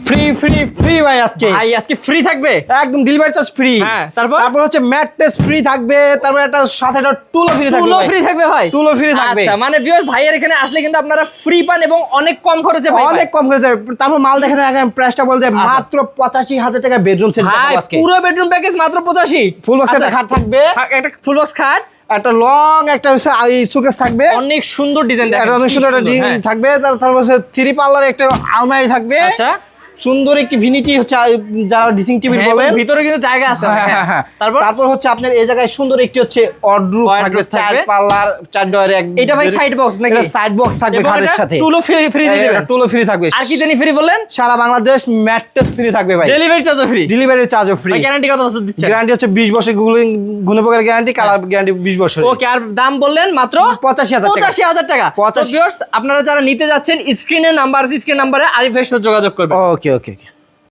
Free free free ভাই আজকে free থাকবে একদম ডেলিভারি চার্জ ফ্রি। হ্যাঁ তারপর হচ্ছে ম্যাট্রেস ফ্রি থাকবে, তারপর একটা সাথে একটা টুলও ফ্রি থাকবে। টুলও ফ্রি থাকবে ভাই, টুলও ফ্রি থাকবে। আচ্ছা মানে ভিউয়ার্স ভাইয়ের এখানে আসলে কিন্তু আপনারা ফ্রি পান এবং অনেক কম খরচে পাবেন, অনেক কম খরচে। তারপর মাল দেখেন আগে প্রাইসটা বলতে মাত্র 85,000 টাকা বেডরুম সেট দেবো আজকে। পুরো বেডরুম প্যাকেজ মাত্র 85। ফুল বক্স একটা খাট থাকবে, একটা ফুল বক্স খাট, একটা লং একটা সুকেস থাকবে, অনেক সুন্দর ডিজাইন অনেক সুন্দর একটা ডিজাইন থাকবে। তারপর হচ্ছে 3 পাল্লার একটা আলমারি থাকবে। আচ্ছা সুন্দর একটি ভিনিটি হচ্ছে যারা ড্রেসিং টেবিল বলেন, ভিতরে কিন্তু জায়গা আছে। হ্যাঁ। তারপর হচ্ছে আপনার এই জায়গায় সুন্দর একটি হচ্ছে ওয়ার্ডরোব থাকবে, 4 পাল্লার 4 ডয়ারে এক। এটা ভাই সাইড বক্স নাকি? এটা সাইড বক্স থাকবে খাটের সাথে। টুলও ফ্রি দিয়ে দিবেন। টুলও ফ্রি থাকবে। আর কি জানি ফ্রি বললেন? সারা বাংলাদেশ ম্যাট্রেস ফ্রি থাকবে ভাই। ডেলিভারি চার্জও ফ্রি। ডেলিভারি চার্জও ফ্রি। গ্যারান্টি কত বছর দিচ্ছেন? গ্যারান্টি হচ্ছে 20 বছর গুণপোকার গ্যারান্টি, কালার গ্যারান্টি 20 বছর। ওকে, আর দাম বললেন মাত্র 85,000 টাকা। তো ভিউয়ার্স আপনারা যারা নিতে যাচ্ছেন স্ক্রিনে নাম্বার আছে, স্ক্রিন নাম্বারে আরিফ ভাইয়ের সাথে যোগাযোগ করবেন। ওকে ওকে।